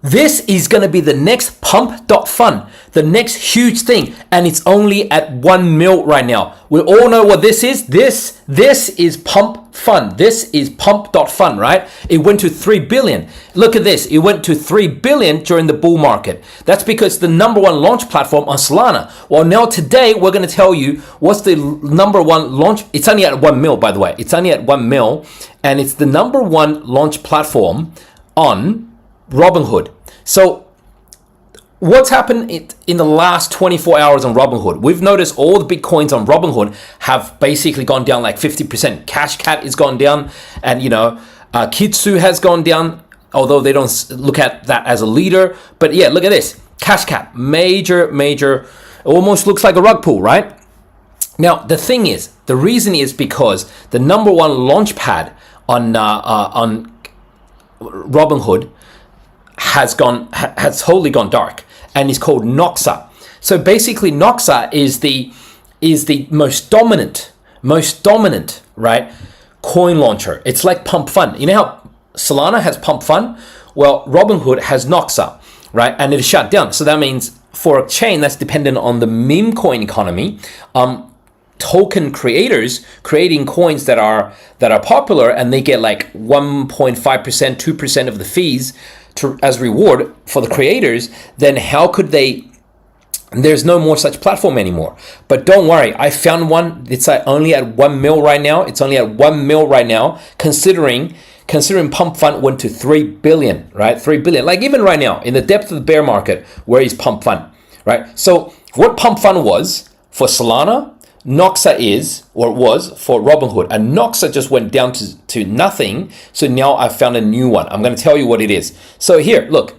This is going to be the next Pump.fun, the next huge thing, and it's only at 1 mil right now. We all know what this is. This is Pump.fun. This is Pump.fun, right? It went to 3 billion. Look at this. It went to 3 billion during the bull market. That's because the number one launch platform on Solana. Well, now today we're going to tell you what's the number one launch. It's only at 1 mil, by the way. It's only at 1 mil, and it's the number one launch platform on Robinhood. So what's happened in the last 24 hours on Robinhood? We've noticed all the big coins on Robinhood have basically gone down like 50%. CashCat is gone down, and Kitsu has gone down, although they don't look at that as a leader. But yeah, look at this. CashCat, major, almost looks like a rug pull, right? Now, the reason is because the number one launchpad on Robinhood has wholly gone dark, and is called Noxa. So basically, Noxa is the most dominant, right, coin launcher. It's like Pump.fun. You know how Solana has Pump.fun? Well, Robinhood has Noxa, right, and it is shut down. So that means for a chain that's dependent on the meme coin economy, token creators creating coins that are popular, and they get like 1.5%, 2% of the fees as reward for the creators, then how could they? There's no more such platform anymore. But don't worry, I found one. It's only at 1 mil right now. It's only at 1 mil right now, considering Pump.fun went to 3 billion, right? 3 billion. Like even right now, in the depth of the bear market, where is Pump.fun, right? So what Pump.fun was for Solana, Noxa was for Robinhood, and Noxa just went down to nothing. So now I found a new one. I'm going to tell you what it is. So here, look,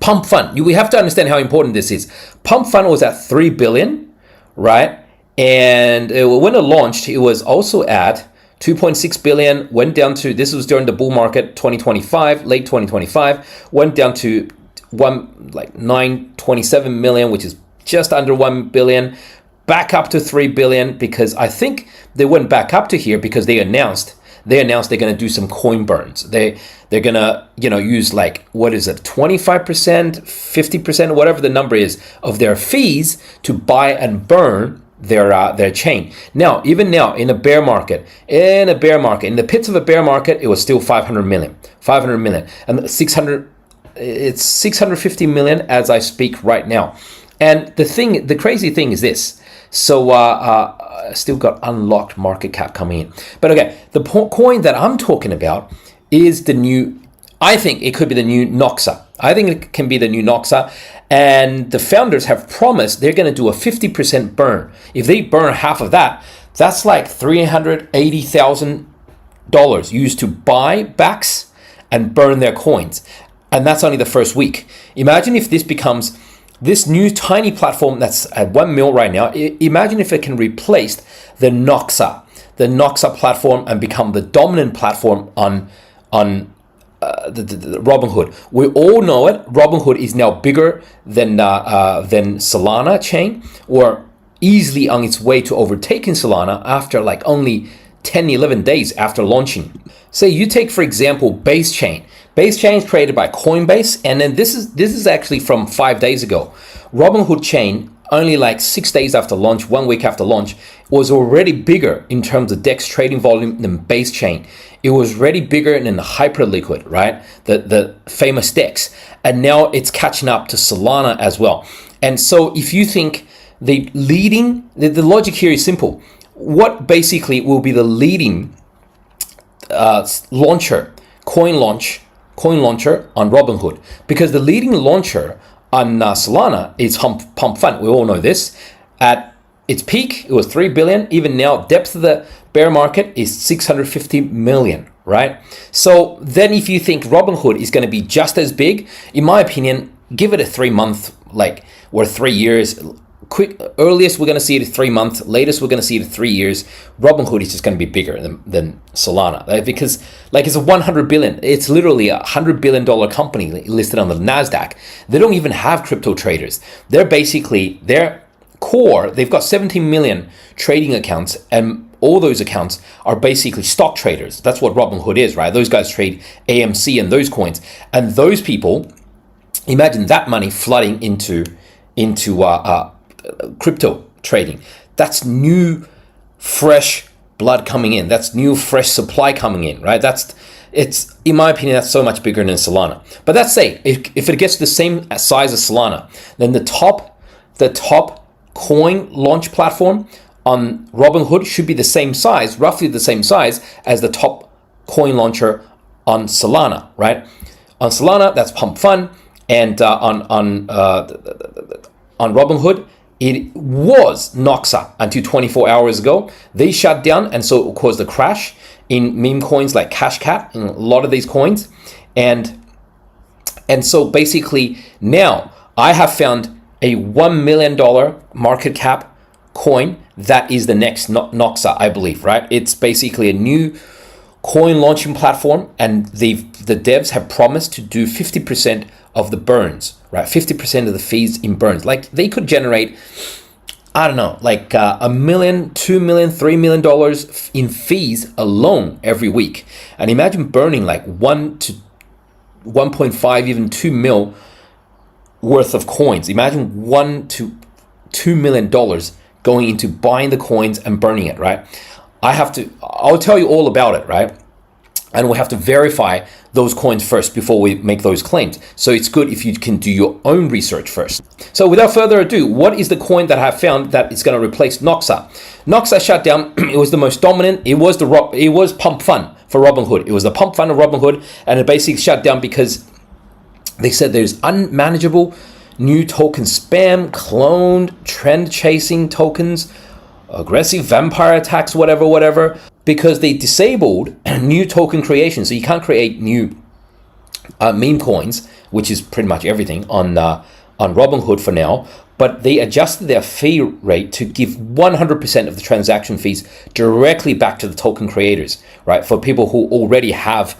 Pump.fun. We have to understand how important this is. Pump.fun was at 3 billion, right? And when it launched, it was also at 2.6 billion, went down to, this was during the bull market 2025, late 2025, went down to 927 million, which is just under 1 billion. Back up to 3 billion, because I think they went back up to here because they announced they're going to do some coin burns. They're going to use like, what is it, 25%, 50%, whatever the number is of their fees to buy and burn their chain. Now, even now in the pits of a bear market, it was still 500 million, and 650 million as I speak right now. And the crazy thing is this. So still got unlocked market cap coming in. But okay, the coin that I'm talking about is the new, I think it could be the new Noxa. I think it can be the new Noxa. And the founders have promised they're going to do a 50% burn. If they burn half of that, that's like $380,000 used to buy backs and burn their coins. And that's only the first week. Imagine if this becomes this new tiny platform that's at 1 mil right now. Imagine if it can replace the Noxa platform and become the dominant platform on the Robinhood. We all know it. Robinhood is now bigger than Solana chain, or easily on its way to overtaking Solana after like only 10, 11 days after launching. Say you take, for example, Base Chain. Base Chain is created by Coinbase, and then this is actually from 5 days ago. Robinhood Chain, only like 6 days after launch, 1 week after launch, was already bigger in terms of DEX trading volume than Base Chain. It was already bigger than the Hyperliquid, right? The famous DEX. And now it's catching up to Solana as well. And so if you think the logic here is simple. What basically will be the leading coin launcher on Robinhood? Because the leading launcher on Solana is Pump.fun. We all know this. At its peak, it was 3 billion. Even now, depth of the bear market is 650 million, right? So then if you think Robinhood is going to be just as big, in my opinion, give it a 3 month, or 3 years. Earliest we're going to see it in 3 months. Latest we're going to see it in 3 years. Robinhood is just going to be bigger than Solana, because it's a 100 billion. It's literally $100 billion company listed on the Nasdaq. They don't even have crypto traders. They're basically their core. They've got 17 million trading accounts, and all those accounts are basically stock traders. That's what Robinhood is, right? Those guys trade AMC and those coins, and those people Imagine that money flooding into crypto trading. That's new, fresh blood coming in. That's new, fresh supply coming in, right? It's in my opinion, that's so much bigger than Solana. But let's say if it gets to the same size as Solana, then the top coin launch platform on Robinhood should be the same size, roughly the same size as the top coin launcher on Solana, right? On Solana, that's Pump.fun, and on Robinhood, it was Noxa until 24 hours ago. They shut down, and so it caused a crash in meme coins like CashCat and a lot of these coins, and so basically now I have found a $1 million market cap coin that is the next Noxa, I believe, right? It's basically a new coin launching platform, and the devs have promised to do 50% of the burns, right? 50% of the fees in burns. Like they could generate, I don't know, like $1 million, $2 million, $3 million in fees alone every week. And imagine burning like 1 to 1.5, even 2 mil worth of coins. Imagine $1 to $2 million going into buying the coins and burning it, right? I'll tell you all about it, right? And we have to verify those coins first before we make those claims. So it's good if you can do your own research first. So without further ado, what is the coin that I have found that is going to replace Noxa? Noxa shut down. It was the most dominant. It was Pump.fun for Robinhood. It was the Pump.fun of Robinhood, and it basically shut down because they said there's unmanageable new token spam, cloned, trend chasing tokens, aggressive vampire attacks, whatever, because they disabled new token creation. So you can't create new meme coins, which is pretty much everything on Robinhood for now. But they adjusted their fee rate to give 100% of the transaction fees directly back to the token creators, right? For people who already have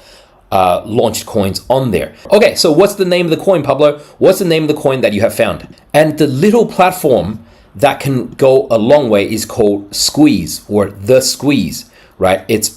launched coins on there. Okay, so what's the name of the coin, Pablo? What's the name of the coin that you have found? And the little platform that can go a long way is called Squeeze, or the Squeeze, right? It's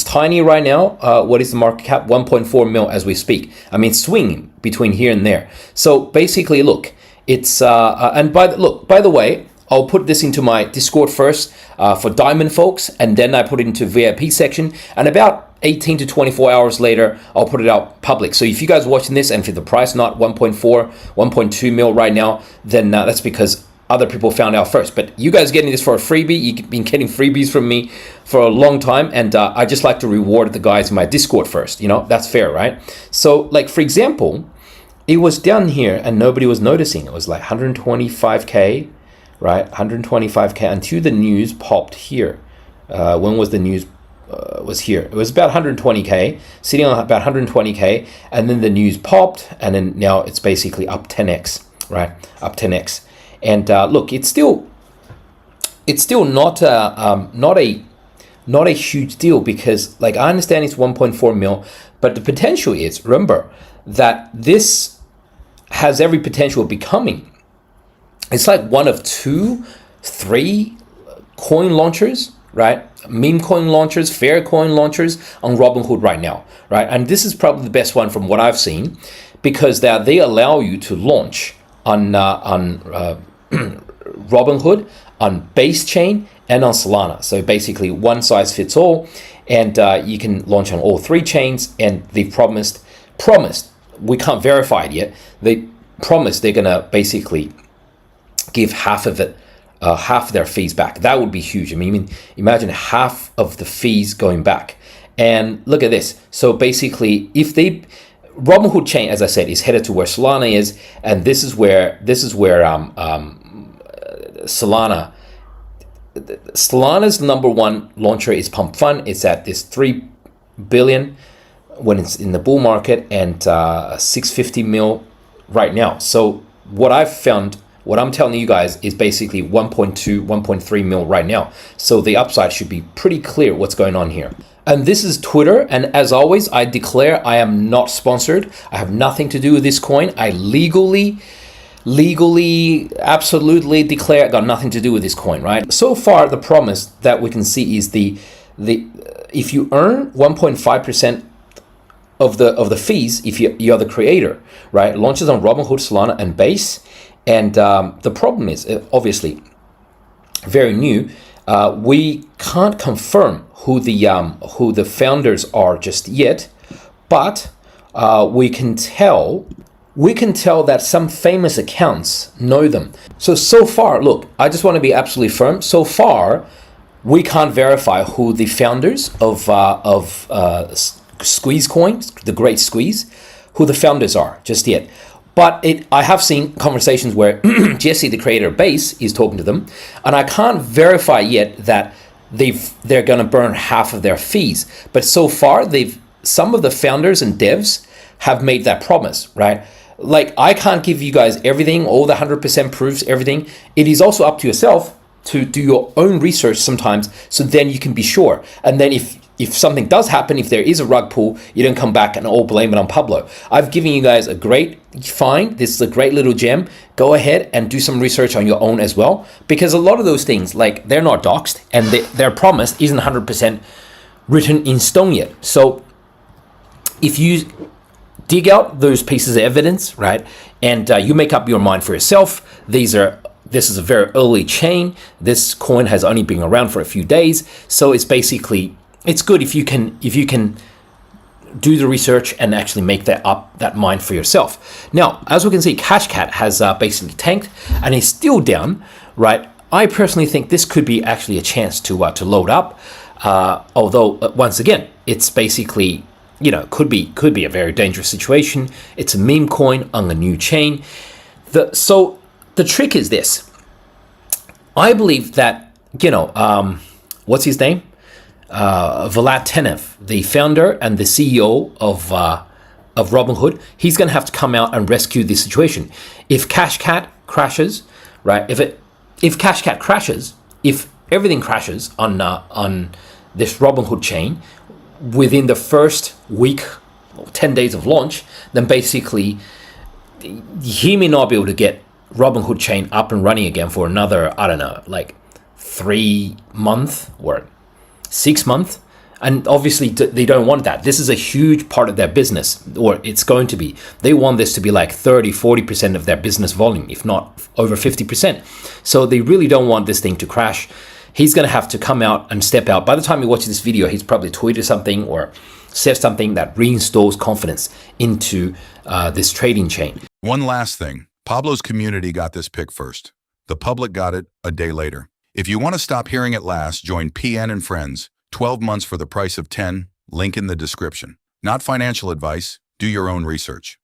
tiny right now. What is the market cap? 1.4 mil as we speak. I mean, swinging between here and there. So basically, look, it's and by the way, I'll put this into my Discord first for Diamond folks, and then I put it into VIP section, and about 18 to 24 hours later, I'll put it out public. So if you guys are watching this and for the price not 1.4, 1.2 mil right now, then that's because other people found out first. But you guys getting this for a freebie. You've been getting freebies from me for a long time, and I just like to reward the guys in my Discord first. You know, that's fair, right? So like, for example, it was down here and nobody was noticing. It was like 125K, right? 125K until the news popped here. When was the news was here? It was about 120K, sitting on about 120K, and then the news popped, and then now it's basically up 10x, right? Up 10x. And look, it's still not a huge deal, because like I understand it's 1.4 mil, but the potential is, remember that this has every potential of becoming, it's like one of 2, 3 coin launchers, right? Meme coin launchers, fair coin launchers on Robinhood right now, right? And this is probably the best one from what I've seen, because they allow you to launch on Robinhood, on Base Chain, and on Solana. So basically one size fits all, and you can launch on all 3 chains. And they've promised, we can't verify it yet, they promised they're gonna basically give half of it, half their fees back. That would be huge. I mean, imagine half of the fees going back. And look at this. So basically, Robinhood Chain, as I said, is headed to where Solana is, and this is where Solana's number 1 launcher is Pump.fun. It's at this 3 billion when it's in the bull market, and 650 mil right now. So what I've found, what I'm telling you guys, is basically 1.2, 1.3 mil right now. So the upside should be pretty clear what's going on here. And this is Twitter, and as always, I declare I am not sponsored. I have nothing to do with this coin. I legally, absolutely declare I got nothing to do with this coin, right? So far, the promise that we can see is the if you earn 1.5% of the fees if you're the creator, right? Launches on Robinhood, Solana, and Base. And the problem is, obviously, very new. We can't confirm who the founders are just yet, but we can tell that some famous accounts know them. So far, look, I just want to be absolutely firm. So far, we can't verify who the founders of Squeeze Coins, the Great Squeeze, who the founders are just yet. But I have seen conversations where Jesse, the creator of Base, is talking to them, and I can't verify yet that they're going to burn half of their fees. But so far, some of the founders and devs have made that promise, right? Like, I can't give you guys everything, all the 100% proofs, everything. It is also up to yourself to do your own research sometimes, so then you can be sure. And then if something does happen, if there is a rug pull, you don't come back and all blame it on Pablo. I've given you guys a great find. This is a great little gem. Go ahead and do some research on your own as well, because a lot of those things, like, they're not doxed, and their promise isn't 100% written in stone yet. So if you dig out those pieces of evidence, right, and you make up your mind for yourself, this is a very early chain. This coin has only been around for a few days, so it's good if you can do the research and actually make that mind for yourself. Now, as we can see, CashCat has basically tanked and is still down, right? I personally think this could be actually a chance to load up, although once again, it's basically, could be a very dangerous situation. It's a meme coin on a new chain. So the trick is this. I believe that, what's his name? Vlad Tenev, the founder and the CEO of Robinhood, he's going to have to come out and rescue this situation. If CashCat crashes, right? If CashCat crashes, if everything crashes on this Robinhood chain within the first week, 10 days of launch, then basically he may not be able to get Robinhood chain up and running again for another, I don't know, like 3 months or 6 months. And obviously they don't want that. This is a huge part of their business, or it's going to be. They want this to be like 30-40% of their business volume, if not over 50%. So they really don't want this thing to crash. He's going to have to come out and step out. By the time you watch this video, he's probably tweeted something or said something that reinstalls confidence into this trading chain. One last thing. Pablo's community got this pick first. The public got it a day later. If you want to stop hearing it last, join PN and Friends. 12 months for the price of 10. Link in the description. Not financial advice. Do your own research.